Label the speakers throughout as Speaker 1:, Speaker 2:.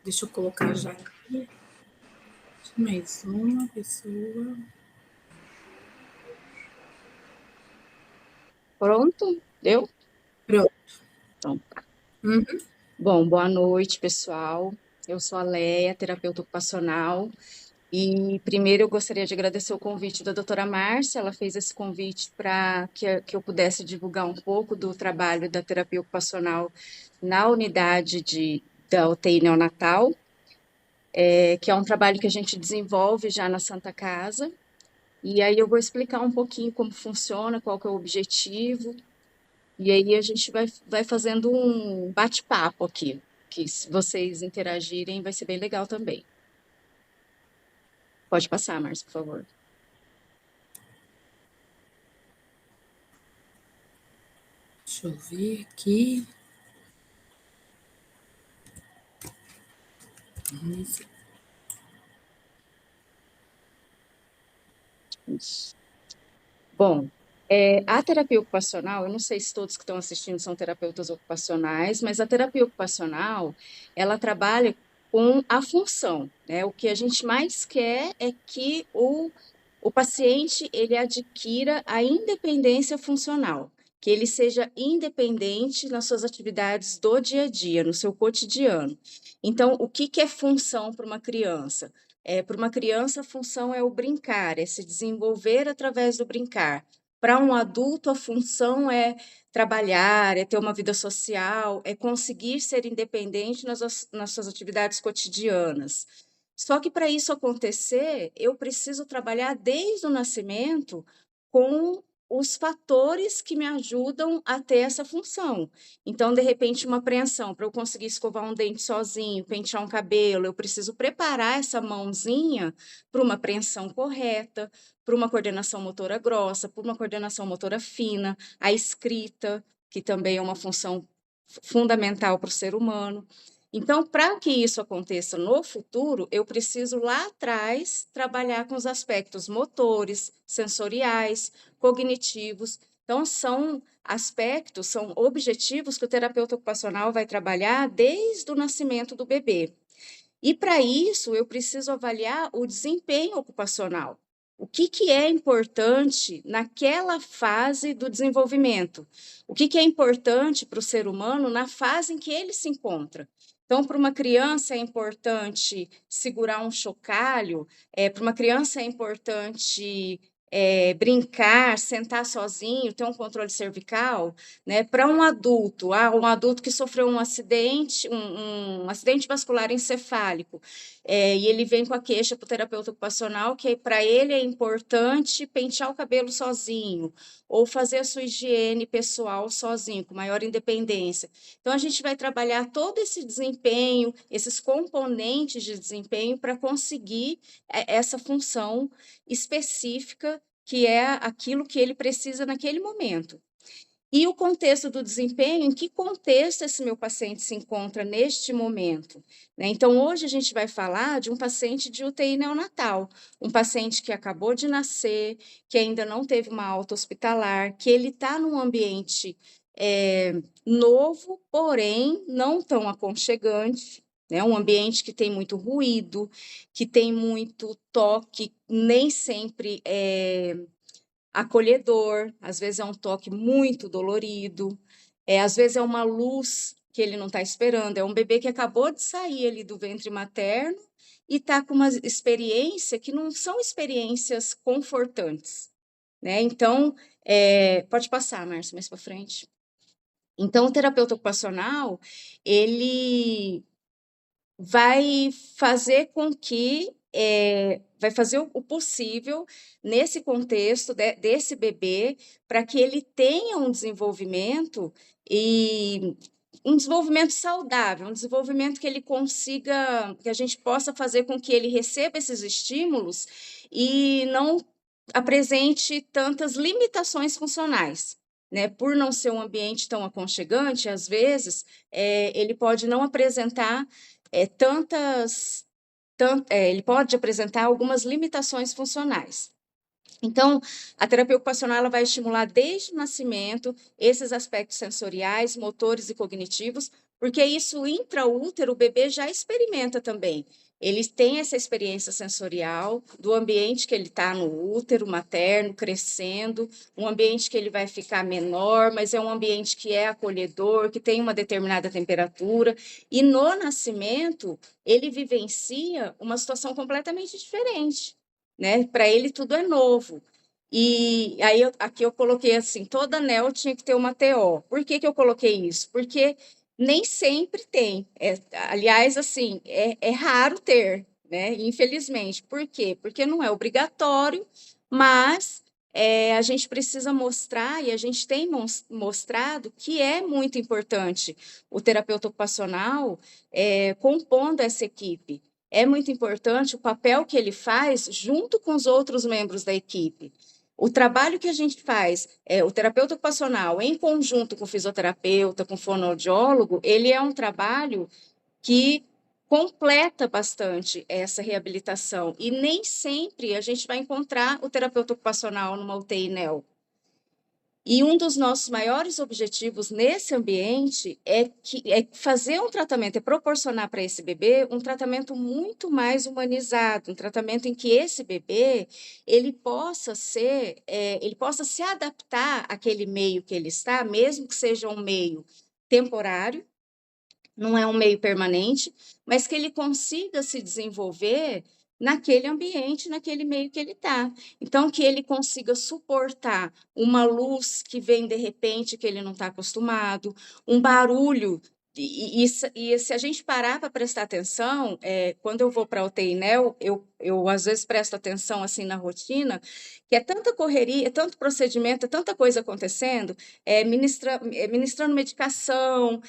Speaker 1: Deixa eu colocar já aqui. Mais uma pessoa.
Speaker 2: Pronto? Deu?
Speaker 1: Pronto.
Speaker 2: Então, tá.
Speaker 1: Uhum.
Speaker 2: Bom, boa noite, pessoal. Eu sou a Leia, terapeuta ocupacional. E primeiro eu gostaria de agradecer o convite da doutora Márcia. Ela fez esse convite para que eu pudesse divulgar um pouco do trabalho da terapia ocupacional na unidade da UTI neonatal, que é um trabalho que a gente desenvolve já na Santa Casa. E aí eu vou explicar um pouquinho como funciona, qual que é o objetivo. E aí a gente vai fazendo um bate-papo aqui, que se vocês interagirem vai ser bem legal também. Pode passar, Márcia, por favor.
Speaker 1: Deixa eu ver aqui.
Speaker 2: Isso. Bom, a terapia ocupacional, eu não sei se todos que estão assistindo são terapeutas ocupacionais, mas a terapia ocupacional, ela trabalha com a função, né? O que a gente mais quer é que o paciente, ele adquira a independência funcional, que ele seja independente nas suas atividades do dia a dia, no seu cotidiano. Então, o que que é função para uma criança? Para uma criança, a função é o brincar, é se desenvolver através do brincar. Para um adulto, a função é trabalhar, é ter uma vida social, é conseguir ser independente nas suas atividades cotidianas. Só que para isso acontecer, eu preciso trabalhar desde o nascimento com os fatores que me ajudam a ter essa função. Então, de repente, uma apreensão, para eu conseguir escovar um dente sozinho, pentear um cabelo, eu preciso preparar essa mãozinha para uma apreensão correta, para uma coordenação motora grossa, para uma coordenação motora fina, a escrita, que também é uma função fundamental para o ser humano. Então, para que isso aconteça no futuro, eu preciso lá atrás trabalhar com os aspectos motores, sensoriais, cognitivos. Então, são aspectos, são objetivos que o terapeuta ocupacional vai trabalhar desde o nascimento do bebê. E para isso, eu preciso avaliar o desempenho ocupacional. O que, que é importante naquela fase do desenvolvimento? O que, que é importante para o ser humano na fase em que ele se encontra? Então, para uma criança é importante segurar um chocalho, para uma criança é importante brincar, sentar sozinho, ter um controle cervical, né? Para um adulto, um adulto que sofreu um acidente, um acidente vascular encefálico, e ele vem com a queixa para o terapeuta ocupacional que para ele é importante pentear o cabelo sozinho, ou fazer a sua higiene pessoal sozinho, com maior independência. Então, a gente vai trabalhar todo esse desempenho, esses componentes de desempenho para conseguir essa função específica, que é aquilo que ele precisa naquele momento. E o contexto do desempenho, em que contexto esse meu paciente se encontra neste momento? Né? Então, hoje a gente vai falar de um paciente de UTI neonatal, um paciente que acabou de nascer, que ainda não teve uma alta hospitalar, que ele está num ambiente novo, porém não tão aconchegante, né? Um ambiente que tem muito ruído, que tem muito toque, nem sempre acolhedor, às vezes é um toque muito dolorido, às vezes é uma luz que ele não está esperando, é um bebê que acabou de sair ali do ventre materno e está com uma experiência que não são experiências confortantes, né? Então, pode passar, Márcia, mais para frente. Então, o terapeuta ocupacional, ele vai fazer com que vai fazer o possível nesse contexto desse bebê para que ele tenha um desenvolvimento e um desenvolvimento saudável, um desenvolvimento que ele consiga, que a gente possa fazer com que ele receba esses estímulos e não apresente tantas limitações funcionais. Né, por não ser um ambiente tão aconchegante, às vezes, ele pode não apresentar ele pode apresentar algumas limitações funcionais. Então, a terapia ocupacional ela vai estimular desde o nascimento esses aspectos sensoriais, motores e cognitivos porque isso intraútero, o bebê já experimenta também. Ele tem essa experiência sensorial do ambiente que ele está no útero materno, crescendo, um ambiente que ele vai ficar menor, mas é um ambiente que é acolhedor, que tem uma determinada temperatura, e no nascimento ele vivencia uma situação completamente diferente, né? Para ele tudo é novo. E aí aqui eu coloquei assim, toda anel tinha que ter uma TO. Por que que eu coloquei isso? Porque nem sempre tem. Aliás, assim, é raro ter, né? Infelizmente. Por quê? Porque não é obrigatório, mas a gente precisa mostrar, e a gente tem mostrado que é muito importante o terapeuta ocupacional compondo essa equipe. É muito importante o papel que ele faz junto com os outros membros da equipe. O trabalho que a gente faz, o terapeuta ocupacional, em conjunto com o fisioterapeuta, com o fonoaudiólogo, ele é um trabalho que completa bastante essa reabilitação. E nem sempre a gente vai encontrar o terapeuta ocupacional numa UTI NEO. E um dos nossos maiores objetivos nesse ambiente é fazer um tratamento, é proporcionar para esse bebê um tratamento muito mais humanizado, um tratamento em que esse bebê ele possa ele possa se adaptar àquele meio que ele está, mesmo que seja um meio temporário, não é um meio permanente, mas que ele consiga se desenvolver naquele ambiente, naquele meio que ele está. Então, que ele consiga suportar uma luz que vem de repente, que ele não está acostumado, um barulho. E se a gente parar para prestar atenção, quando eu vou para a UTI NEO, eu às vezes presto atenção assim na rotina, que é tanta correria, é tanto procedimento, é tanta coisa acontecendo, ministrando medicação,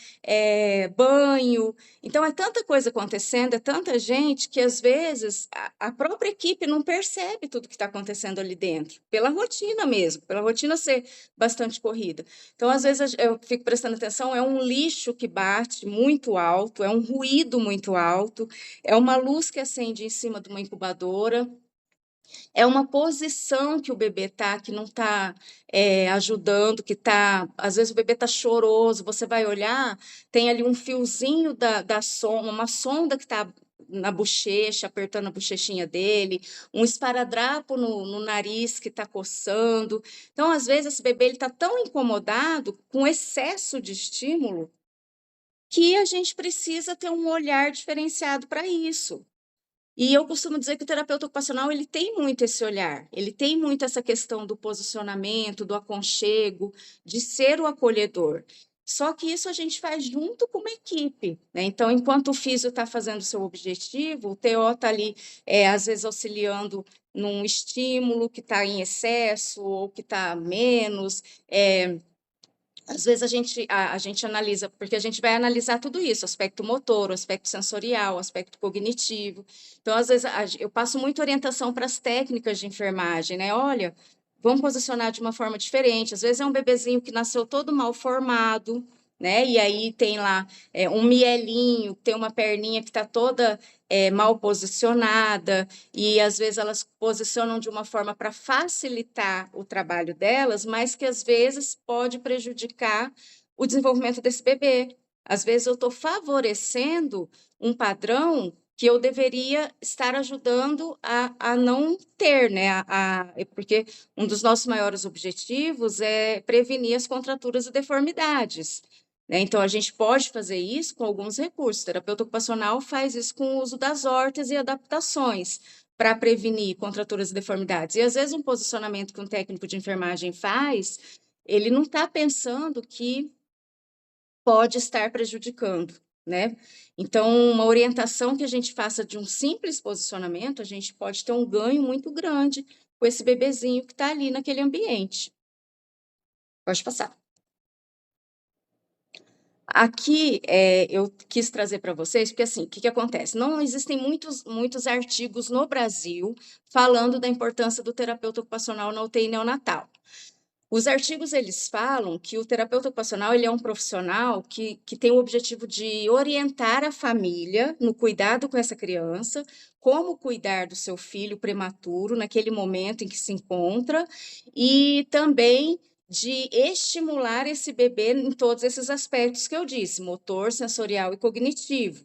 Speaker 2: banho. Então, é tanta coisa acontecendo, é tanta gente que, às vezes, a própria equipe não percebe tudo que está acontecendo ali dentro, pela rotina mesmo, pela rotina ser bastante corrida. Então, às vezes, eu fico prestando atenção, é um lixo que bate muito alto, é um ruído muito alto, é uma luz que acende em cima de uma incubadora, é uma posição que o bebê está, que não está ajudando, que está. Às vezes o bebê está choroso, você vai olhar, tem ali um fiozinho da sonda, uma sonda que está na bochecha, apertando a bochechinha dele, um esparadrapo no nariz que está coçando. Então, às vezes, esse bebê está tão incomodado com excesso de estímulo que a gente precisa ter um olhar diferenciado para isso. E eu costumo dizer que o terapeuta ocupacional ele tem muito esse olhar, ele tem muito essa questão do posicionamento, do aconchego, de ser o acolhedor. Só que isso a gente faz junto com uma equipe, né? Então, enquanto o físio está fazendo o seu objetivo, o TO está ali, às vezes, auxiliando num estímulo que está em excesso ou que está menos. Às vezes a gente analisa, porque a gente vai analisar tudo isso, aspecto motor, aspecto sensorial, aspecto cognitivo. Então, às vezes, eu passo muita orientação para as técnicas de enfermagem, né? Olha, vamos posicionar de uma forma diferente. Às vezes é um bebezinho que nasceu todo mal formado, né? E aí tem lá um mielinho, tem uma perninha que está toda mal posicionada, e às vezes elas posicionam de uma forma para facilitar o trabalho delas, mas que às vezes pode prejudicar o desenvolvimento desse bebê. Às vezes eu estou favorecendo um padrão que eu deveria estar ajudando a não ter, né? Porque um dos nossos maiores objetivos é prevenir as contraturas e deformidades. Né? Então, a gente pode fazer isso com alguns recursos. O terapeuta ocupacional faz isso com o uso das hortas e adaptações para prevenir contraturas e deformidades. E, às vezes, um posicionamento que um técnico de enfermagem faz, ele não está pensando que pode estar prejudicando, né? Então, uma orientação que a gente faça de um simples posicionamento, a gente pode ter um ganho muito grande com esse bebezinho que está ali naquele ambiente. Pode passar. Aqui eu quis trazer para vocês, porque assim, o que acontece? Não existem muitos artigos no Brasil falando da importância do terapeuta ocupacional na UTI neonatal. Os artigos, eles falam que o terapeuta ocupacional ele é um profissional que tem o objetivo de orientar a família no cuidado com essa criança, como cuidar do seu filho prematuro naquele momento em que se encontra, e também de estimular esse bebê em todos esses aspectos que eu disse, motor, sensorial e cognitivo.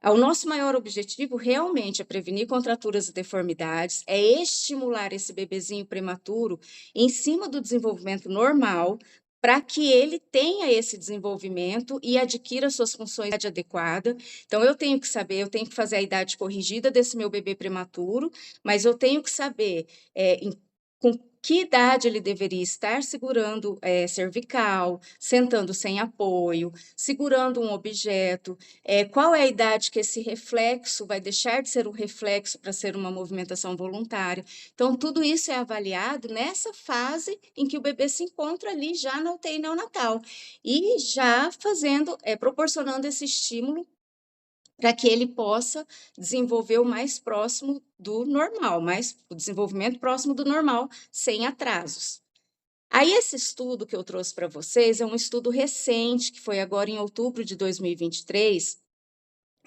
Speaker 2: O nosso maior objetivo realmente é prevenir contraturas e deformidades, é estimular esse bebezinho prematuro em cima do desenvolvimento normal, para que ele tenha esse desenvolvimento e adquira suas funções adequadas. Então, eu tenho que saber, eu tenho que fazer a idade corrigida desse meu bebê prematuro, mas eu tenho que saber com que idade ele deveria estar segurando cervical, sentando sem apoio, segurando um objeto, qual é a idade que esse reflexo vai deixar de ser um reflexo para ser uma movimentação voluntária. Então, tudo isso é avaliado nessa fase em que o bebê se encontra ali já na UTI neonatal e já proporcionando esse estímulo para que ele possa desenvolver o mais próximo do normal, o desenvolvimento próximo do normal, sem atrasos. Aí, esse estudo que eu trouxe para vocês é um estudo recente, que foi agora em outubro de 2023,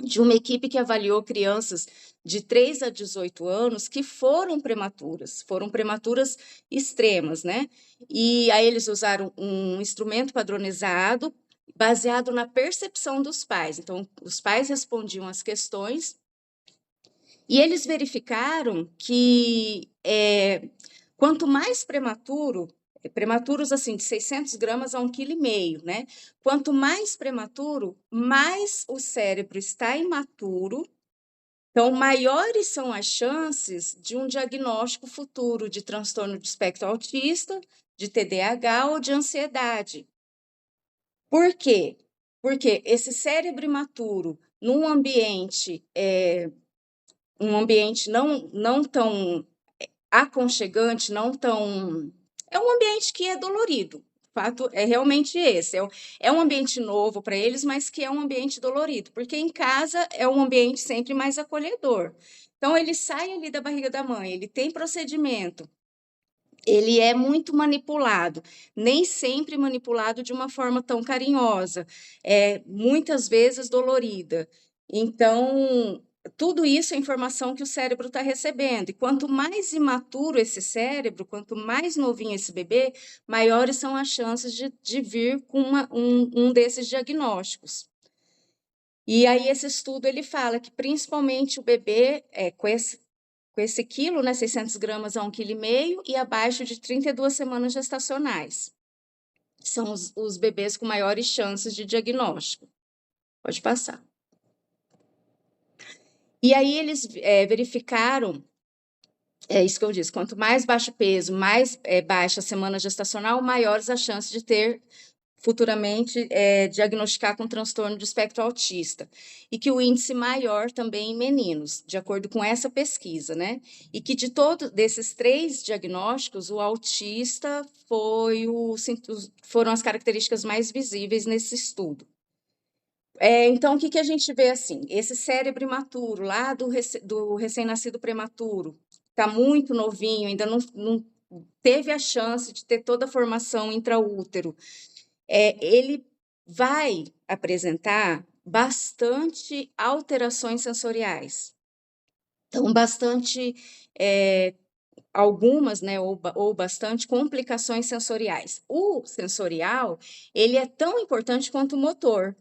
Speaker 2: de uma equipe que avaliou crianças de 3 a 18 anos que foram prematuras extremas, né? E aí eles usaram um instrumento padronizado baseado na percepção dos pais. Então, os pais respondiam as questões e eles verificaram que quanto mais prematuros assim, de 600 gramas a 1,5 kg, né? Quanto mais prematuro, mais o cérebro está imaturo, então maiores são as chances de um diagnóstico futuro de transtorno de espectro autista, de TDAH ou de ansiedade. Por quê? Porque esse cérebro imaturo, num ambiente, não tão aconchegante, não tão. É um ambiente que é dolorido. O fato é realmente esse. É um ambiente novo para eles, mas que é um ambiente dolorido, porque em casa é um ambiente sempre mais acolhedor. Então, ele sai ali da barriga da mãe, ele tem procedimento, ele é muito manipulado, nem sempre manipulado de uma forma tão carinhosa, muitas vezes dolorida. Então, tudo isso é informação que o cérebro está recebendo. E quanto mais imaturo esse cérebro, quanto mais novinho esse bebê, maiores são as chances de vir com um desses diagnósticos. E aí esse estudo ele fala que principalmente o bebê com esse quilo, né, 600 gramas a 1,5 kg, e abaixo de 32 semanas gestacionais. São os bebês com maiores chances de diagnóstico. Pode passar. E aí eles verificaram, é isso que eu disse, quanto mais baixo peso, mais baixa a semana gestacional, maiores as chances de ter futuramente diagnosticar com transtorno de espectro autista, e que o índice maior também em meninos, de acordo com essa pesquisa, né? E que de todos desses 3 diagnósticos, o autista foram as características mais visíveis nesse estudo. Então, o que a gente vê assim? Esse cérebro imaturo, lá do recém-nascido prematuro, está muito novinho, ainda não teve a chance de ter toda a formação intraútero. Ele vai apresentar bastante alterações sensoriais. Então, algumas, né, ou bastante complicações sensoriais. O sensorial, ele é tão importante quanto o motor.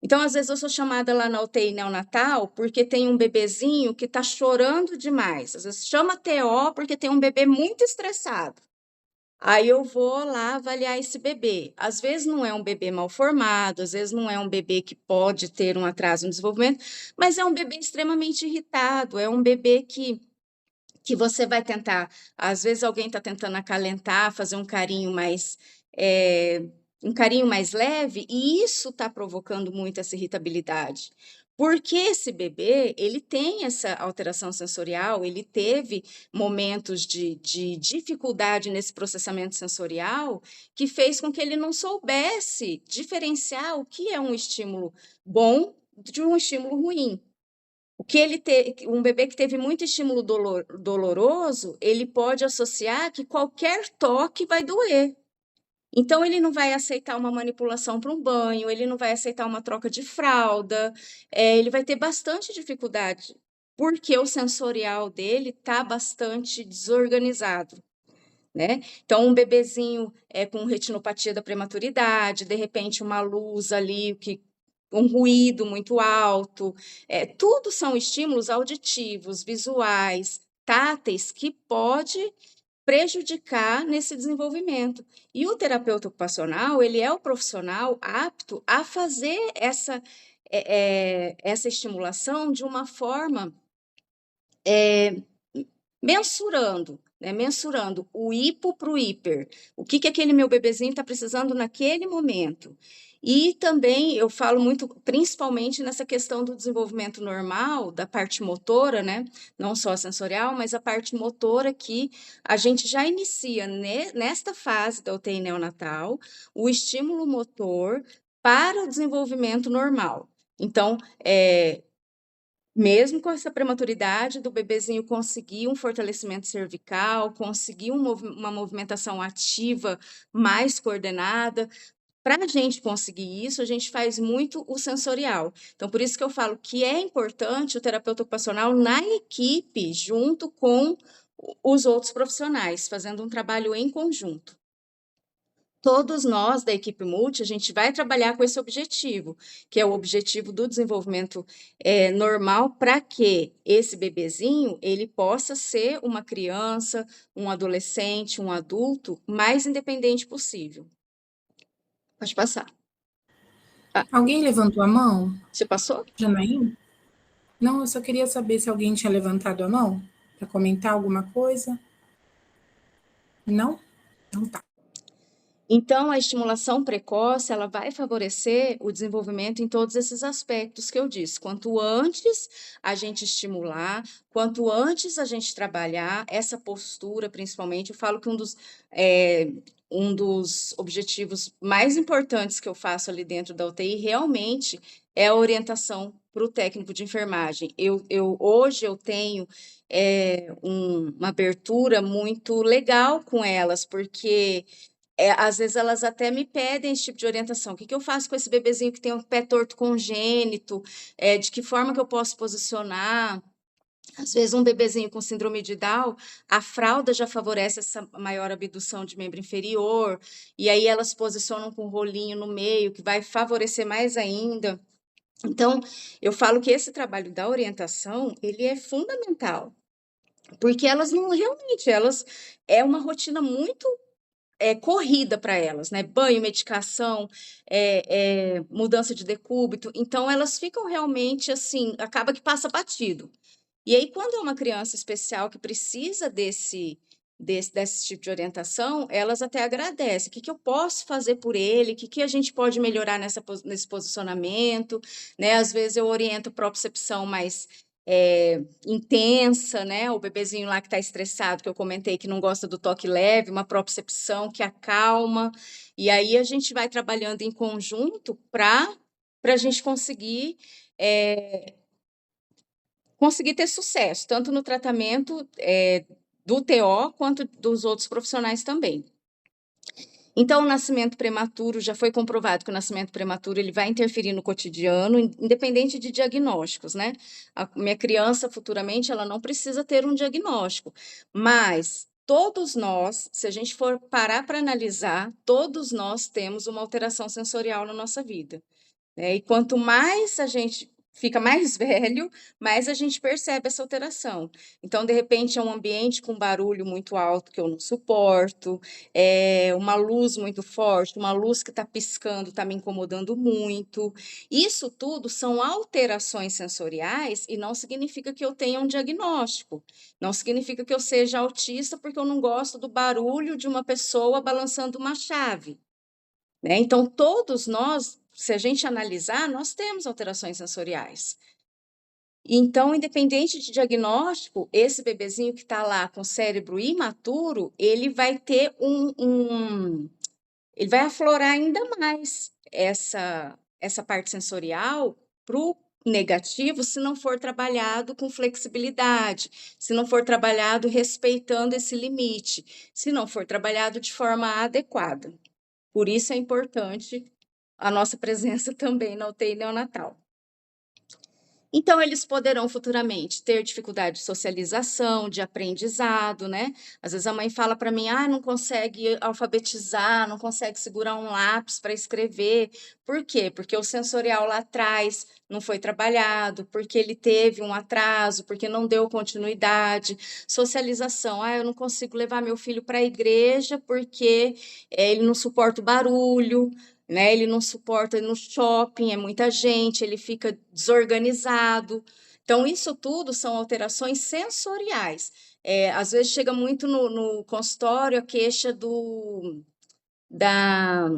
Speaker 2: Então, às vezes, eu sou chamada lá na UTI neonatal porque tem um bebezinho que está chorando demais. Às vezes, chama TO porque tem um bebê muito estressado. Aí eu vou lá avaliar esse bebê. Às vezes não é um bebê mal formado, às vezes não é um bebê que pode ter um atraso no desenvolvimento, mas é um bebê extremamente irritado, é um bebê que você vai tentar. Às vezes alguém está tentando acalentar, fazer um carinho mais leve, e isso está provocando muito essa irritabilidade. Porque esse bebê, ele tem essa alteração sensorial, ele teve momentos de dificuldade nesse processamento sensorial que fez com que ele não soubesse diferenciar o que é um estímulo bom de um estímulo ruim. Um bebê que teve muito estímulo doloroso, ele pode associar que qualquer toque vai doer. Então, ele não vai aceitar uma manipulação para um banho, ele não vai aceitar uma troca de fralda, ele vai ter bastante dificuldade, porque o sensorial dele está bastante desorganizado. né? Então, um bebezinho com retinopatia da prematuridade, de repente uma luz ali, um ruído muito alto, tudo são estímulos auditivos, visuais, táteis, que pode prejudicar nesse desenvolvimento. E o terapeuta ocupacional, ele é o profissional apto a fazer essa estimulação de uma forma mensurando, né? Mensurando o hipo para o hiper. O que aquele meu bebezinho está precisando naquele momento. E também eu falo muito, principalmente nessa questão do desenvolvimento normal, da parte motora, né? Não só a sensorial, mas a parte motora que a gente já inicia nesta fase da UTI neonatal, o estímulo motor para o desenvolvimento normal. Então, mesmo com essa prematuridade do bebezinho conseguir um fortalecimento cervical, conseguir uma movimentação ativa mais coordenada, para a gente conseguir isso, a gente faz muito o sensorial. Então, por isso que eu falo que é importante o terapeuta ocupacional na equipe, junto com os outros profissionais, fazendo um trabalho em conjunto. Todos nós da equipe multi, a gente vai trabalhar com esse objetivo, que é o objetivo do desenvolvimento normal, para que esse bebezinho ele possa ser uma criança, um adolescente, um adulto mais independente possível. Pode passar.
Speaker 1: Alguém levantou a mão?
Speaker 2: Você passou?
Speaker 1: Janaína? Não, eu só queria saber se alguém tinha levantado a mão para comentar alguma coisa. Não? Então tá.
Speaker 2: Então, a estimulação precoce, ela vai favorecer o desenvolvimento em todos esses aspectos que eu disse. Quanto antes a gente estimular, quanto antes a gente trabalhar essa postura, principalmente, eu falo que um dos objetivos mais importantes que eu faço ali dentro da UTI realmente é a orientação para o técnico de enfermagem. Hoje eu tenho uma abertura muito legal com elas, porque às vezes elas até me pedem esse tipo de orientação. O que eu faço com esse bebezinho que tem um pé torto congênito? De que forma que eu posso posicionar? Às vezes um bebezinho com síndrome de Down, a fralda já favorece essa maior abdução de membro inferior, e aí elas posicionam com um rolinho no meio, que vai favorecer mais ainda. Então, eu falo que esse trabalho da orientação, ele é fundamental, porque elas não realmente, é uma rotina muito corrida para elas, né? Banho, medicação, mudança de decúbito. Então, elas ficam realmente assim, acaba que passa batido. E aí, quando é uma criança especial que precisa desse tipo de orientação, elas até agradecem. O que eu posso fazer por ele? O que a gente pode melhorar nesse posicionamento? Né? Às vezes eu oriento propriocepção mais intensa, né? O bebezinho lá que está estressado, que eu comentei que não gosta do toque leve, uma propriocepção que acalma. E aí a gente vai trabalhando em conjunto para a gente conseguir ter sucesso, tanto no tratamento do TO quanto dos outros profissionais também. Então, o nascimento prematuro, já foi comprovado que o nascimento prematuro ele vai interferir no cotidiano, independente de diagnósticos, né? A minha criança, futuramente, ela não precisa ter um diagnóstico, mas todos nós, se a gente for parar para analisar, todos nós temos uma alteração sensorial na nossa vida. E quanto mais a gente fica mais velho, mais a gente percebe essa alteração. Então, de repente, é um ambiente com barulho muito alto que eu não suporto, uma luz muito forte, uma luz que está piscando, está me incomodando muito. Isso tudo são alterações sensoriais e não significa que eu tenha um diagnóstico. Não significa que eu seja autista porque eu não gosto do barulho de uma pessoa balançando uma chave. Né? Então, todos nós, se a gente analisar, nós temos alterações sensoriais. Então, independente de diagnóstico, esse bebezinho que está lá com o cérebro imaturo, ele vai ter ele vai aflorar ainda mais essa parte sensorial para o negativo, se não for trabalhado com flexibilidade, se não for trabalhado respeitando esse limite, se não for trabalhado de forma adequada. Por isso é importante a nossa presença também na UTI neonatal. Então, eles poderão futuramente ter dificuldade de socialização, de aprendizado, né? Às vezes a mãe fala para mim, não consegue alfabetizar, não consegue segurar um lápis para escrever. Por quê? Porque o sensorial lá atrás não foi trabalhado, porque ele teve um atraso, porque não deu continuidade. Socialização, eu não consigo levar meu filho para a igreja porque ele não suporta o barulho, né? Ele não suporta no shopping, é muita gente, ele fica desorganizado. Então, isso tudo são alterações sensoriais. Às vezes chega muito no consultório a queixa da,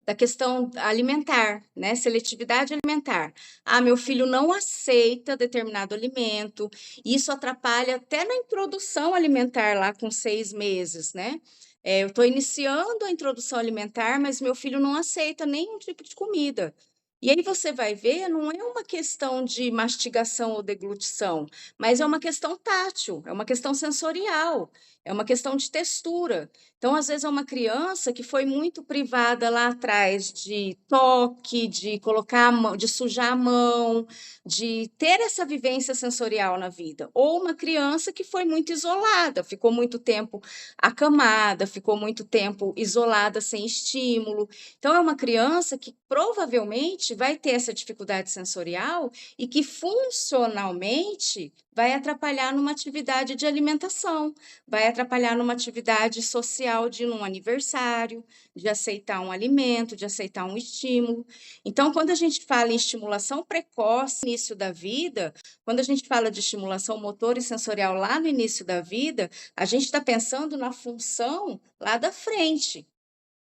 Speaker 2: da questão alimentar, né? Seletividade alimentar. Meu filho não aceita determinado alimento, isso atrapalha até na introdução alimentar lá com 6 meses, né? Eu estou iniciando a introdução alimentar, mas meu filho não aceita nenhum tipo de comida. E aí você vai ver, não é uma questão de mastigação ou deglutição, mas é uma questão tátil, é uma questão sensorial, é uma questão de textura. Então, às vezes, é uma criança que foi muito privada lá atrás de toque, de colocar de sujar a mão, de ter essa vivência sensorial na vida. Ou uma criança que foi muito isolada, ficou muito tempo acamada, ficou muito tempo isolada, sem estímulo. Então, é uma criança que provavelmente vai ter essa dificuldade sensorial e que funcionalmente vai atrapalhar numa atividade de alimentação, vai atrapalhar numa atividade social de um aniversário, de aceitar um alimento, de aceitar um estímulo. Então, quando a gente fala em estimulação precoce no início da vida, quando a gente fala de estimulação motor e sensorial lá no início da vida, a gente está pensando na função lá da frente,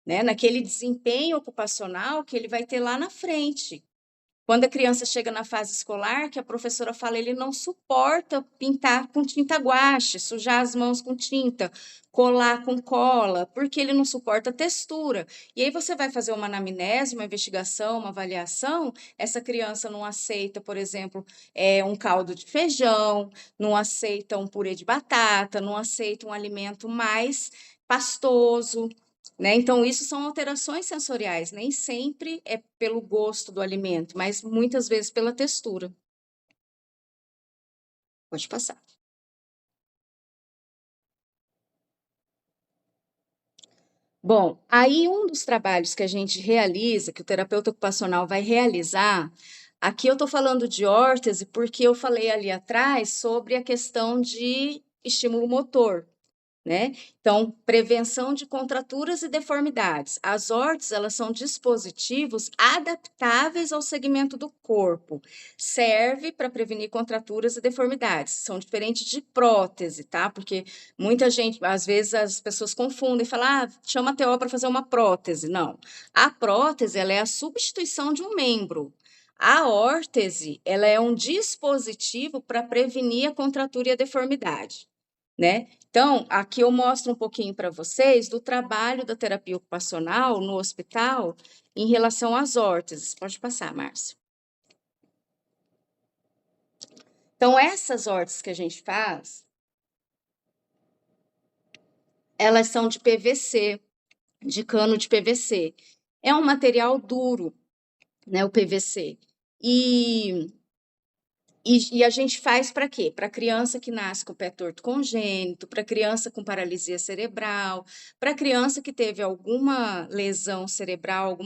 Speaker 2: né? Naquele desempenho ocupacional que ele vai ter lá na frente. Quando a criança chega na fase escolar, que a professora fala, ele não suporta pintar com tinta guache, sujar as mãos com tinta, colar com cola, porque ele não suporta a textura. E aí você vai fazer uma anamnese, uma investigação, uma avaliação, essa criança não aceita, por exemplo, um caldo de feijão, não aceita um purê de batata, não aceita um alimento mais pastoso, né? Então, isso são alterações sensoriais, nem sempre é pelo gosto do alimento, mas muitas vezes pela textura. Pode passar. Bom, aí um dos trabalhos que a gente realiza, que o terapeuta ocupacional vai realizar, aqui eu estou falando de órtese porque eu falei ali atrás sobre a questão de estímulo motor, né? Então, prevenção de contraturas e deformidades. As órteses, elas são dispositivos adaptáveis ao segmento do corpo. Serve para prevenir contraturas e deformidades. São diferentes de prótese, tá? Porque muita gente, às vezes, as pessoas confundem e falam, chama a TO para fazer uma prótese. Não. A prótese, ela é a substituição de um membro. A órtese, ela é um dispositivo para prevenir a contratura e a deformidade, né? Então, aqui eu mostro um pouquinho para vocês do trabalho da terapia ocupacional no hospital em relação às órteses. Pode passar, Márcio. Então, essas órteses que a gente faz, elas são de PVC, de cano de PVC. É um material duro, né, o PVC. E a gente faz para quê? Para criança que nasce com pé torto congênito, para criança com paralisia cerebral, para criança que teve alguma lesão cerebral,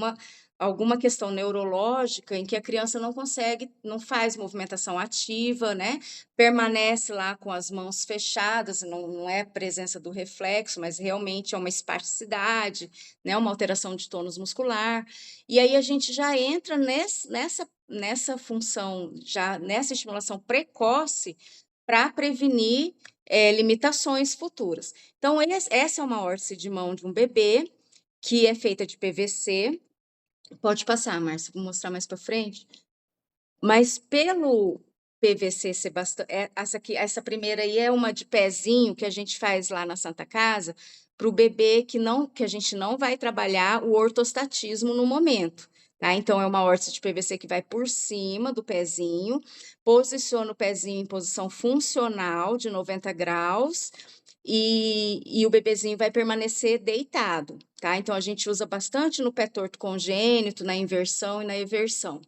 Speaker 2: alguma questão neurológica em que a criança não consegue, não faz movimentação ativa, né? Permanece lá com as mãos fechadas, não é presença do reflexo, mas realmente é uma espasticidade, né? Uma alteração de tônus muscular. E aí a gente já entra nessa função, já nessa estimulação precoce, para prevenir limitações futuras. Então, essa é uma órtese de mão de um bebê, que é feita de PVC. Pode passar, Márcia, vou mostrar mais para frente. Mas pelo PVC ser bastante. Essa primeira aí é uma de pezinho que a gente faz lá na Santa Casa, para o bebê que a gente não vai trabalhar o ortostatismo no momento. Tá? Então, é uma órtese de PVC que vai por cima do pezinho, posiciona o pezinho em posição funcional de 90 graus e o bebezinho vai permanecer deitado. Tá? Então, a gente usa bastante no pé torto congênito, na inversão e na eversão.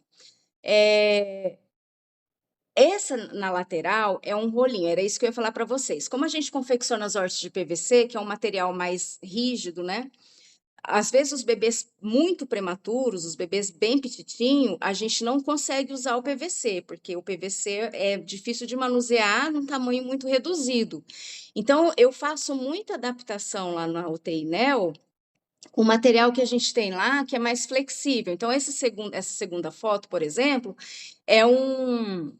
Speaker 2: Essa na lateral é um rolinho, era isso que eu ia falar para vocês. Como a gente confecciona as hortes de PVC, que é um material mais rígido, né? Às vezes os bebês muito prematuros, os bebês bem petitinho, a gente não consegue usar o PVC, porque o PVC é difícil de manusear num tamanho muito reduzido. Então, eu faço muita adaptação lá na UTI Neo, o material que a gente tem lá, que é mais flexível. Então, essa segunda foto, por exemplo, é um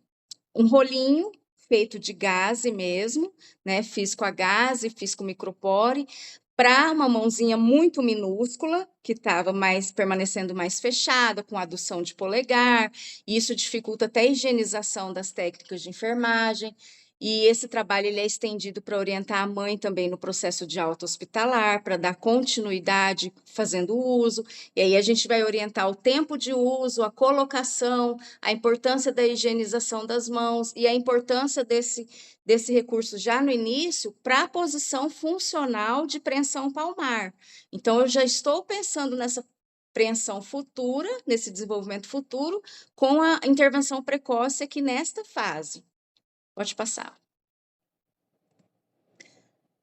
Speaker 2: rolinho feito de gaze mesmo, né? Fiz com a gaze, fiz com micropore, para uma mãozinha muito minúscula, que estava permanecendo mais fechada, com adução de polegar, e isso dificulta até a higienização das técnicas de enfermagem. E esse trabalho ele é estendido para orientar a mãe também no processo de alta hospitalar, para dar continuidade fazendo uso. E aí a gente vai orientar o tempo de uso, a colocação, a importância da higienização das mãos e a importância desse recurso já no início para a posição funcional de preensão palmar. Então, eu já estou pensando nessa preensão futura, nesse desenvolvimento futuro, com a intervenção precoce aqui nesta fase. Pode passar.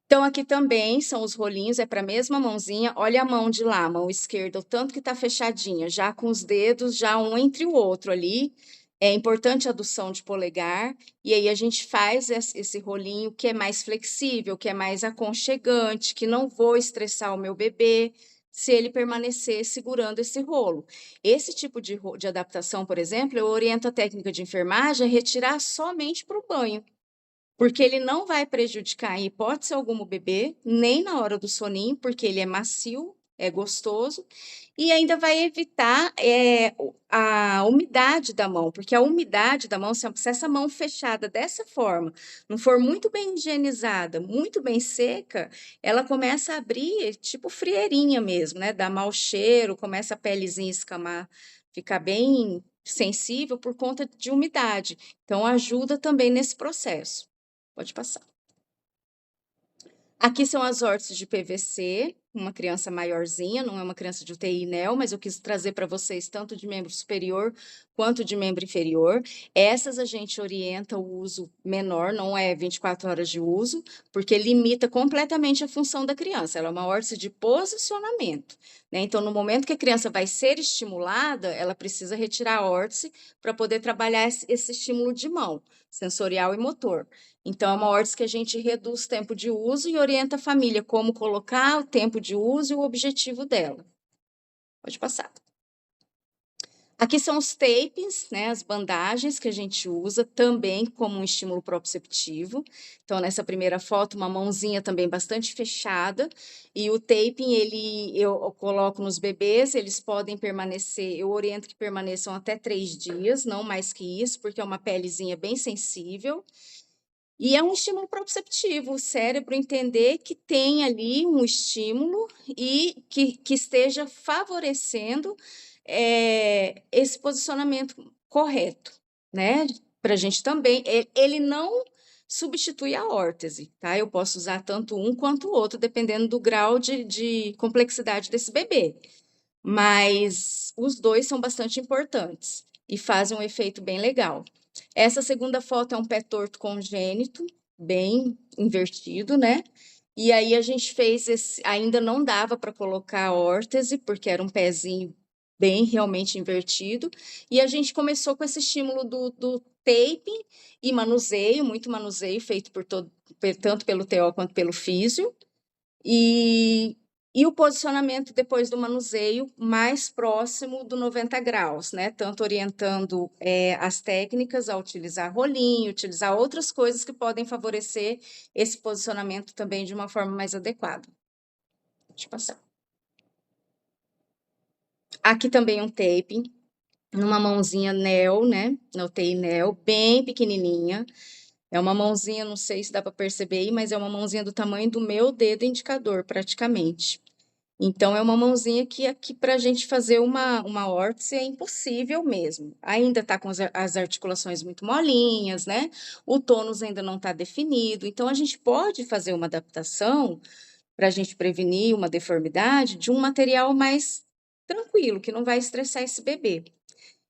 Speaker 2: Então, aqui também são os rolinhos, é para a mesma mãozinha. Olha a mão de lá, a mão esquerda, o tanto que está fechadinha, já com os dedos, já um entre o outro ali. É importante a adução de polegar, e aí a gente faz esse rolinho que é mais flexível, que é mais aconchegante, que não vou estressar o meu bebê se ele permanecer segurando esse rolo. Esse tipo de adaptação, por exemplo, eu oriento a técnica de enfermagem a retirar somente para o banho, porque ele não vai prejudicar em hipótese alguma o bebê, nem na hora do soninho, porque ele é macio, é gostoso, e ainda vai evitar a umidade da mão, porque a umidade da mão, se essa mão fechada dessa forma não for muito bem higienizada, muito bem seca, ela começa a abrir tipo frieirinha mesmo, né? Dá mau cheiro, começa a pelezinha escamar, ficar bem sensível por conta de umidade. Então, ajuda também nesse processo. Pode passar. Aqui são as hortes de PVC, uma criança maiorzinha, não é uma criança de UTI NEL, mas eu quis trazer para vocês tanto de membro superior quanto de membro inferior. Essas a gente orienta o uso menor, não é 24 horas de uso, porque limita completamente a função da criança. Ela é uma órtese de posicionamento, né? Então, no momento que a criança vai ser estimulada, ela precisa retirar a órtese para poder trabalhar esse estímulo de mão, sensorial e motor. Então, é uma órtese que a gente reduz o tempo de uso e orienta a família como colocar o tempo de uso e o objetivo dela. Pode passar. Aqui são os tapings, né, as bandagens que a gente usa também como um estímulo proprioceptivo. Então, nessa primeira foto, uma mãozinha também bastante fechada. E o taping, eu coloco nos bebês, eles podem permanecer, eu oriento que permaneçam até 3 dias, não mais que isso, porque é uma pelezinha bem sensível. E é um estímulo proprioceptivo, o cérebro entender que tem ali um estímulo e que esteja favorecendo esse posicionamento correto, né? Para a gente também, ele não substitui a órtese, tá? Eu posso usar tanto um quanto o outro, dependendo do grau de complexidade desse bebê. Mas os dois são bastante importantes e fazem um efeito bem legal. Essa segunda foto é um pé torto congênito, bem invertido, né? E aí a gente fez ainda não dava para colocar a órtese, porque era um pezinho bem realmente invertido, e a gente começou com esse estímulo do taping e manuseio, muito manuseio feito tanto pelo TO quanto pelo físio, e o posicionamento depois do manuseio mais próximo do 90 graus, né? Tanto orientando as técnicas a utilizar rolinho, utilizar outras coisas que podem favorecer esse posicionamento também de uma forma mais adequada. Deixa eu passar. Aqui também um taping, numa mãozinha Nel, né? Na UTI Nel, bem pequenininha. É uma mãozinha, não sei se dá para perceber aí, mas é uma mãozinha do tamanho do meu dedo indicador, praticamente. Então, é uma mãozinha que aqui para a gente fazer uma órtese é impossível mesmo. Ainda está com as articulações muito molinhas, né? O tônus ainda não está definido. Então, a gente pode fazer uma adaptação para a gente prevenir uma deformidade de um material mais tranquilo, que não vai estressar esse bebê.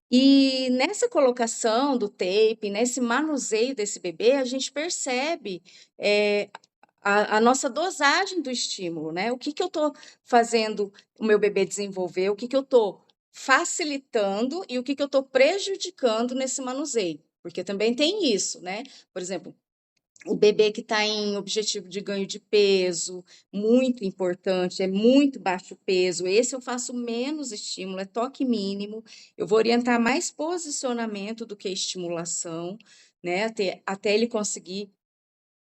Speaker 2: E nessa colocação do tape, nesse manuseio desse bebê, a gente percebe a nossa dosagem do estímulo, né? O que que eu estou fazendo o meu bebê desenvolver, o que que eu estou facilitando e o que que eu estou prejudicando nesse manuseio. Porque também tem isso, né? Por exemplo, o bebê que está em objetivo de ganho de peso, muito importante, é muito baixo peso. Esse eu faço menos estímulo, é toque mínimo. Eu vou orientar mais posicionamento do que estimulação, né? Até ele conseguir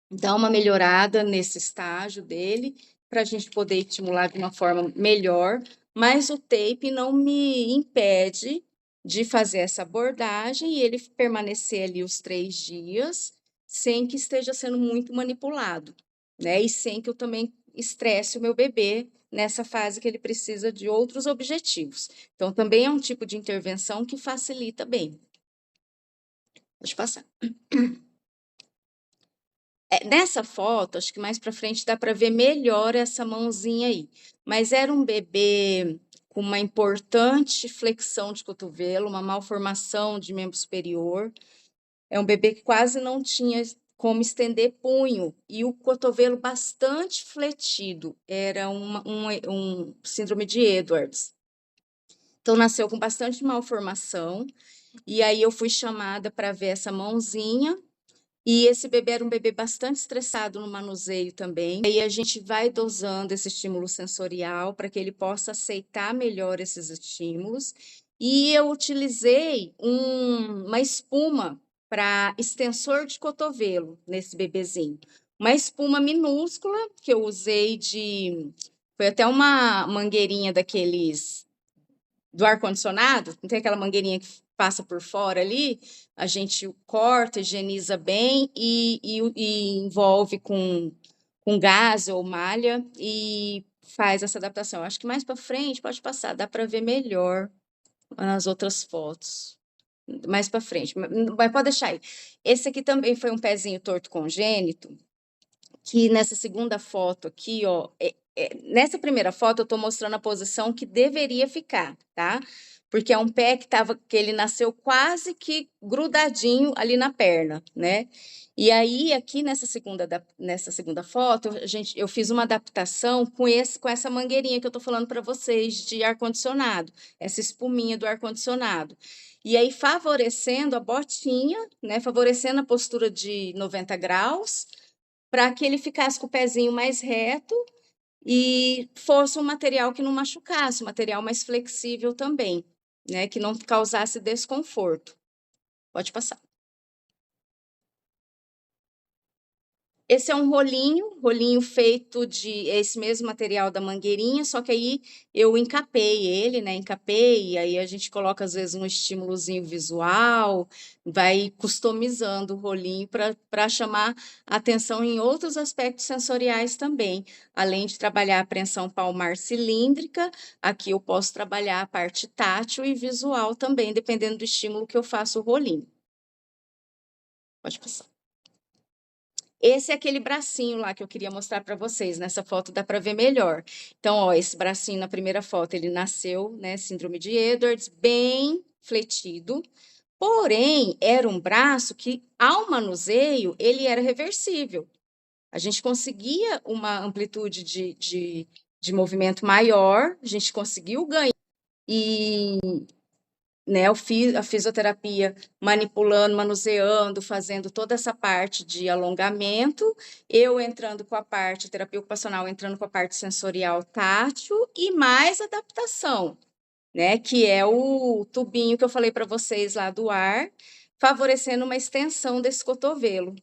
Speaker 2: dar uma melhorada nesse estágio dele, para a gente poder estimular de uma forma melhor. Mas o tape não me impede de fazer essa abordagem e ele permanecer ali os 3 dias, sem que esteja sendo muito manipulado, né? E sem que eu também estresse o meu bebê nessa fase que ele precisa de outros objetivos. Então, também é um tipo de intervenção que facilita bem. Pode passar. Nessa foto, acho que mais para frente dá para ver melhor essa mãozinha aí. Mas era um bebê com uma importante flexão de cotovelo, uma malformação de membro superior. É um bebê que quase não tinha como estender punho e o cotovelo bastante fletido. Era um síndrome de Edwards. Então, nasceu com bastante malformação. E aí eu fui chamada para ver essa mãozinha. E esse bebê era um bebê bastante estressado no manuseio também. E aí a gente vai dosando esse estímulo sensorial para que ele possa aceitar melhor esses estímulos. E eu utilizei uma espuma para extensor de cotovelo nesse bebezinho. Uma espuma minúscula que eu usei de. Foi até uma mangueirinha daqueles do ar-condicionado, não tem aquela mangueirinha que passa por fora ali, a gente corta, higieniza bem e envolve com gás ou malha e faz essa adaptação. Acho que mais para frente pode passar, dá para ver melhor nas outras fotos. Mais para frente, mas pode deixar aí. Esse aqui também foi um pezinho torto congênito, que nessa segunda foto aqui, ó, nessa primeira foto eu estou mostrando a posição que deveria ficar, tá? Porque é um pé que ele nasceu quase que grudadinho ali na perna, né? E aí, aqui nessa segunda foto, eu fiz uma adaptação com essa mangueirinha que eu estou falando para vocês de ar-condicionado, essa espuminha do ar-condicionado. E aí, favorecendo a botinha, né? Favorecendo a postura de 90 graus, para que ele ficasse com o pezinho mais reto e fosse um material que não machucasse, um material mais flexível também, né? Que não causasse desconforto. Pode passar. Esse é um rolinho feito de esse mesmo material da mangueirinha, só que aí eu encapei ele, né? Encapei, e aí a gente coloca às vezes um estímulozinho visual, vai customizando o rolinho para chamar atenção em outros aspectos sensoriais também. Além de trabalhar a apreensão palmar cilíndrica, aqui eu posso trabalhar a parte tátil e visual também, dependendo do estímulo que eu faço o rolinho. Pode passar. Esse é aquele bracinho lá que eu queria mostrar para vocês. Nessa foto dá para ver melhor. Então, ó, esse bracinho na primeira foto, ele nasceu, né, síndrome de Edwards, bem fletido. Porém, era um braço que, ao manuseio, ele era reversível. A gente conseguia uma amplitude de movimento maior, a gente conseguiu ganhar. E né, a fisioterapia manipulando, manuseando, fazendo toda essa parte de alongamento, eu entrando com a parte, terapia ocupacional entrando com a parte sensorial tátil e mais adaptação, né, que é o tubinho que eu falei para vocês lá do ar, favorecendo uma extensão desse cotovelo.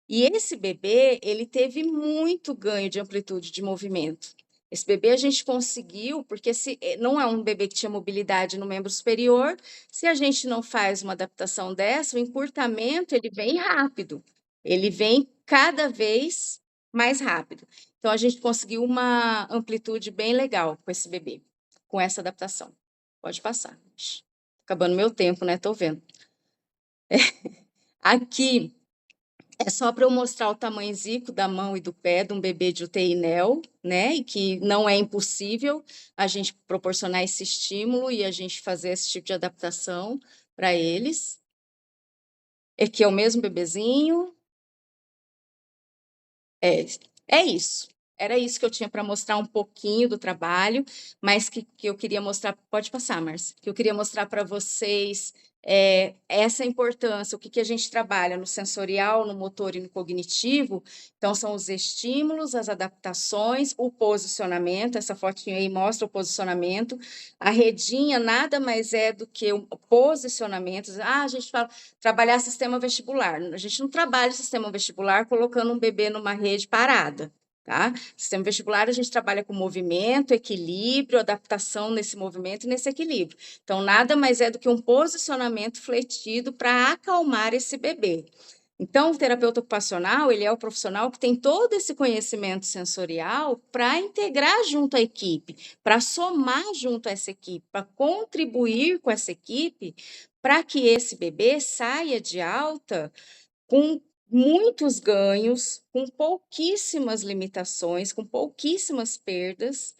Speaker 2: E esse bebê, ele teve muito ganho de amplitude de movimento. Esse bebê a gente conseguiu, porque se não é um bebê que tinha mobilidade no membro superior, se a gente não faz uma adaptação dessa, o encurtamento ele vem rápido, ele vem cada vez mais rápido. Então a gente conseguiu uma amplitude bem legal com esse bebê, com essa adaptação. Pode passar. Acabando meu tempo, né? Tô vendo. Aqui é só para eu mostrar o tamanhozico da mão e do pé de um bebê de UTI NEL, né? E que não é impossível a gente proporcionar esse estímulo e a gente fazer esse tipo de adaptação. para eles. Aqui é o mesmo bebezinho. É isso. Era isso que eu tinha para mostrar um pouquinho do trabalho, mas que eu queria mostrar. Pode passar, Márcia. Que eu queria mostrar para vocês essa importância, o que a gente trabalha no sensorial, no motor e no cognitivo. Então, são os estímulos, as adaptações, o posicionamento. Essa fotinha aí mostra o posicionamento. A redinha nada mais é do que o posicionamento. A gente fala trabalhar sistema vestibular. A gente não trabalha sistema vestibular colocando um bebê numa rede parada. Tá? Sistema vestibular, a gente trabalha com movimento, equilíbrio, adaptação nesse movimento e nesse equilíbrio. Então, nada mais é do que um posicionamento fletido para acalmar esse bebê. Então, o terapeuta ocupacional, ele é o profissional que tem todo esse conhecimento sensorial para integrar junto à equipe, para somar junto a essa equipe, para contribuir com essa equipe, para que esse bebê saia de alta com muitos ganhos, com pouquíssimas limitações, com pouquíssimas perdas,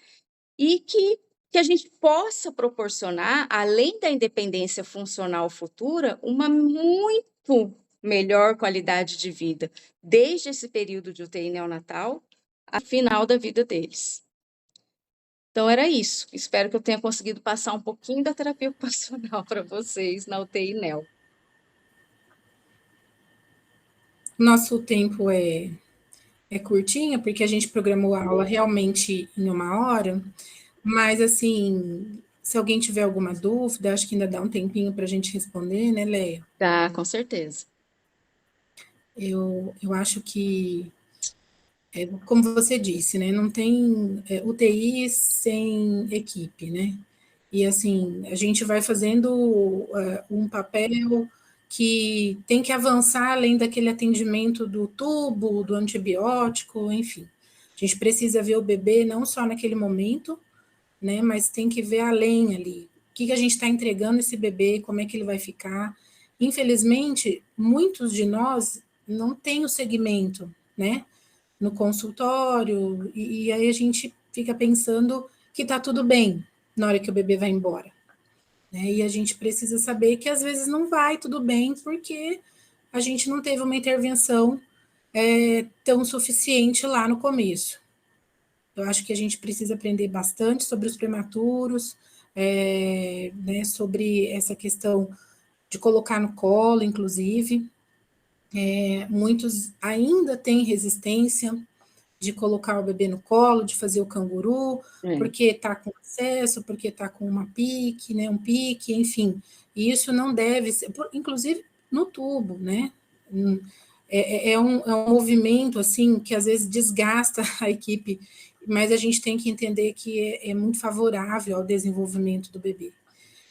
Speaker 2: e que a gente possa proporcionar, além da independência funcional futura, uma muito melhor qualidade de vida, desde esse período de UTI neonatal ao final da vida deles. Então, era isso. Espero que eu tenha conseguido passar um pouquinho da terapia ocupacional para vocês na UTI NEO.
Speaker 1: Nosso tempo é curtinho, porque a gente programou a aula realmente em 1 hora, mas, assim, se alguém tiver alguma dúvida, acho que ainda dá um tempinho para a gente responder, né, Leia?
Speaker 2: Tá, com certeza.
Speaker 1: Eu acho que, como você disse, né, não tem UTI sem equipe, né? E, assim, a gente vai fazendo um papel que tem que avançar além daquele atendimento do tubo, do antibiótico, enfim. A gente precisa ver o bebê não só naquele momento, né, mas tem que ver além ali. O que a gente está entregando esse bebê, como é que ele vai ficar. Infelizmente, muitos de nós não têm o segmento, né, no consultório, e aí a gente fica pensando que está tudo bem na hora que o bebê vai embora. Né? E a gente precisa saber que às vezes não vai tudo bem, porque a gente não teve uma intervenção tão suficiente lá no começo. Eu acho que a gente precisa aprender bastante sobre os prematuros, né, sobre essa questão de colocar no colo, inclusive. Muitos ainda têm resistência de colocar o bebê no colo, de fazer o canguru, porque está com acesso, porque está com uma pique, né, um pique, enfim. E isso não deve ser, inclusive no tubo, né? É um movimento, assim, que às vezes desgasta a equipe, mas a gente tem que entender que é muito favorável ao desenvolvimento do bebê.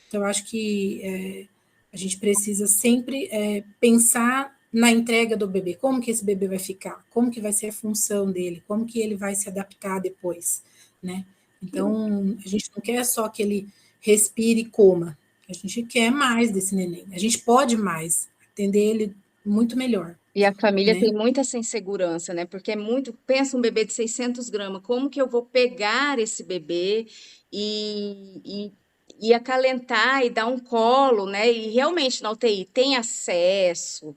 Speaker 1: Então, eu acho que a gente precisa sempre pensar na entrega do bebê, como que esse bebê vai ficar, como que vai ser a função dele, como que ele vai se adaptar depois, né? Então, a gente não quer só que ele respire e coma, a gente quer mais desse neném, a gente pode mais, atender ele muito melhor.
Speaker 2: E a família
Speaker 1: né?
Speaker 2: tem muita essa insegurança, né? Porque é muito. Pensa um bebê de 600 gramas, como que eu vou pegar esse bebê e acalentar e dar um colo, né? E realmente na UTI tem acesso,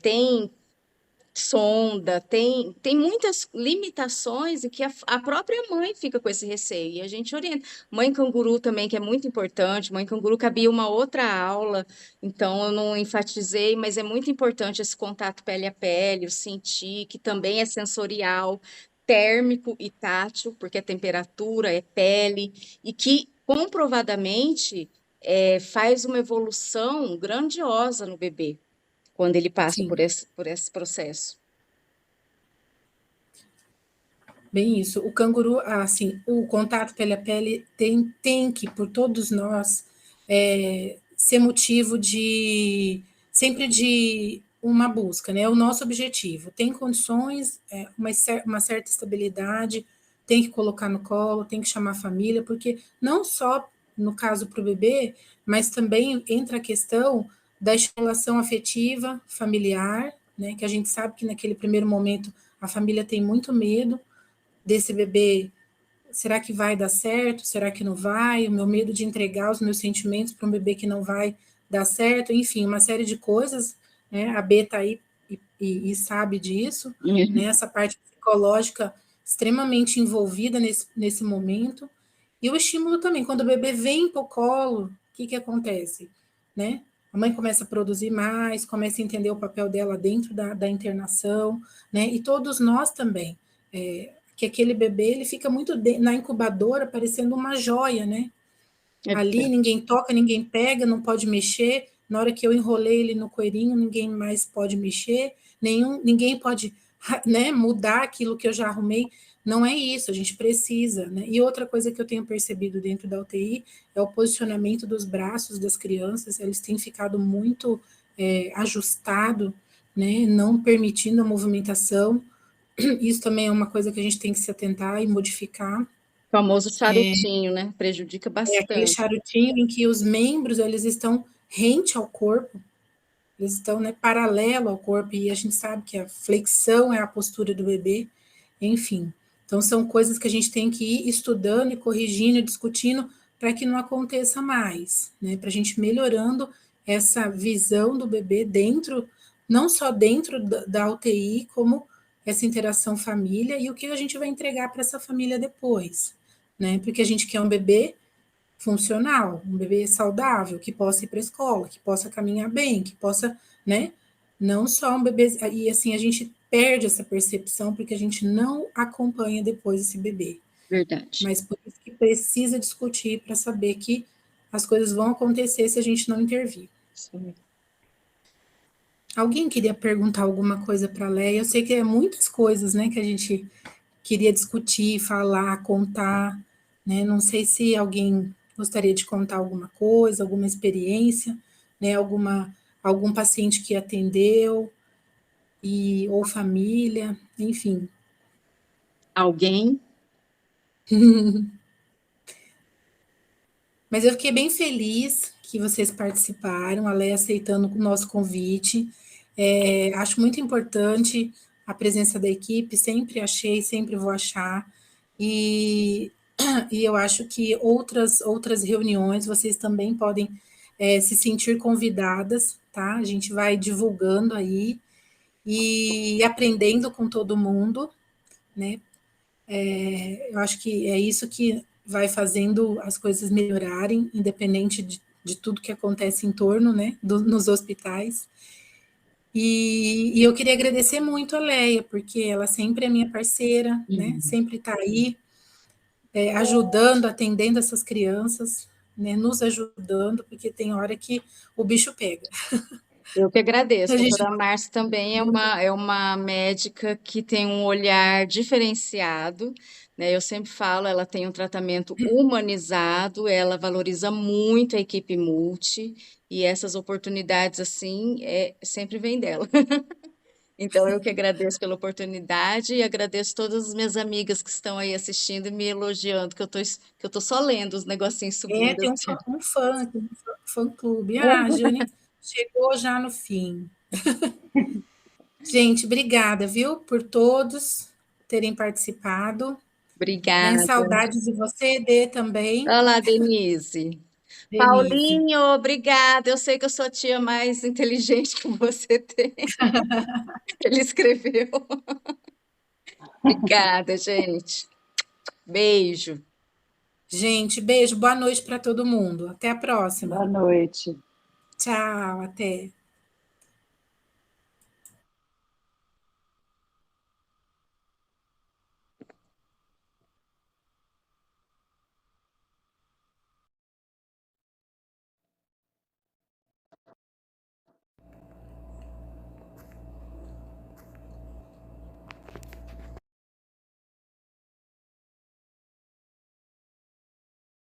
Speaker 2: tem sonda, tem muitas limitações e que a própria mãe fica com esse receio. E a gente orienta. Mãe canguru também, que é muito importante. Mãe canguru cabia uma outra aula, então eu não enfatizei, mas é muito importante esse contato pele a pele, o sentir, que também é sensorial, térmico e tátil, porque a temperatura é pele, e que comprovadamente faz uma evolução grandiosa no bebê quando ele passa
Speaker 1: Sim.
Speaker 2: por esse processo.
Speaker 1: Bem isso. O canguru, assim, o contato pele a pele tem que, por todos nós, ser motivo de sempre de uma busca, né? É o nosso objetivo. Tem condições, uma certa estabilidade, tem que colocar no colo, tem que chamar a família, porque não só no caso para o bebê, mas também entra a questão da estimulação afetiva familiar, né? Que a gente sabe que naquele primeiro momento a família tem muito medo desse bebê, será que vai dar certo? Será que não vai? O meu medo de entregar os meus sentimentos para um bebê que não vai dar certo, enfim, uma série de coisas, né? A B está aí e sabe disso, né? Essa parte psicológica extremamente envolvida nesse momento. E o estímulo também, quando o bebê vem para o colo, o que acontece? Né? A mãe começa a produzir mais, começa a entender o papel dela dentro da internação, né? E todos nós também. Que aquele bebê ele fica muito na incubadora parecendo uma joia, né? Ali ninguém toca, ninguém pega, não pode mexer. Na hora que eu enrolei ele no coelhinho, ninguém mais pode mexer, ninguém pode, né, mudar aquilo que eu já arrumei. Não é isso, a gente precisa, né? E outra coisa que eu tenho percebido dentro da UTI é o posicionamento dos braços das crianças, eles têm ficado muito ajustado, né, não permitindo a movimentação. Isso também é uma coisa que a gente tem que se atentar e modificar. O
Speaker 2: famoso charutinho, né? Prejudica
Speaker 1: aquele
Speaker 2: bastante.
Speaker 1: charutinho em que os membros eles estão rente ao corpo, eles estão, né, paralelo ao corpo, e a gente sabe que a flexão é a postura do bebê, enfim. Então, são coisas que a gente tem que ir estudando e corrigindo e discutindo para que não aconteça mais, né? Para a gente melhorando essa visão do bebê dentro, não só dentro da UTI, como essa interação família e o que a gente vai entregar para essa família depois, né? Porque a gente quer um bebê funcional, um bebê saudável, que possa ir para a escola, que possa caminhar bem, que possa, né? Não só um bebê. E assim, a gente perde essa percepção porque a gente não acompanha depois esse bebê.
Speaker 2: Verdade.
Speaker 1: Mas por isso que precisa discutir para saber que as coisas vão acontecer se a gente não intervir.
Speaker 2: Sim.
Speaker 1: Alguém queria perguntar alguma coisa para a Leia? Eu sei que é muitas coisas, né, que a gente queria discutir, falar, contar, né? Não sei se alguém gostaria de contar alguma coisa, alguma experiência, né? Algum paciente que atendeu ou família, enfim.
Speaker 2: Alguém?
Speaker 1: Mas eu fiquei bem feliz que vocês participaram, a Leia aceitando o nosso convite. Acho muito importante a presença da equipe, sempre achei, sempre vou achar. E, e eu acho que outras reuniões vocês também podem se sentir convidadas, tá? A gente vai divulgando aí e aprendendo com todo mundo, né? Eu acho que é isso que vai fazendo as coisas melhorarem, independente de tudo que acontece em torno, né, nos hospitais. E eu queria agradecer muito a Leia, porque ela sempre é minha parceira, né, sempre está aí, ajudando, atendendo essas crianças, né, nos ajudando, porque tem hora que o bicho pega.
Speaker 2: Eu que agradeço.
Speaker 1: A
Speaker 2: A
Speaker 1: gente,
Speaker 2: doutora Márcia também é uma médica que tem um olhar diferenciado, né? Eu sempre falo, ela tem um tratamento humanizado, ela valoriza muito a equipe multi, e essas oportunidades, assim, sempre vêm dela. Então, eu que agradeço pela oportunidade e agradeço todas as minhas amigas que estão aí assistindo e me elogiando, que eu tô só lendo os negocinhos subindo.
Speaker 1: tem
Speaker 2: Assim.
Speaker 1: um fã-clube. Ah, a Jane chegou já no fim. Gente, obrigada, viu, por todos terem participado, né?
Speaker 2: Obrigada.
Speaker 1: Saudades de você, Dê, também.
Speaker 2: Olá, Denise.
Speaker 1: Denise.
Speaker 2: Paulinho, obrigada. Eu sei que eu sou a tia mais inteligente que você tem. Ele escreveu. Obrigada, gente. Beijo.
Speaker 1: Gente, beijo, boa noite para todo mundo. Até a próxima.
Speaker 3: Boa noite.
Speaker 1: Tchau, até.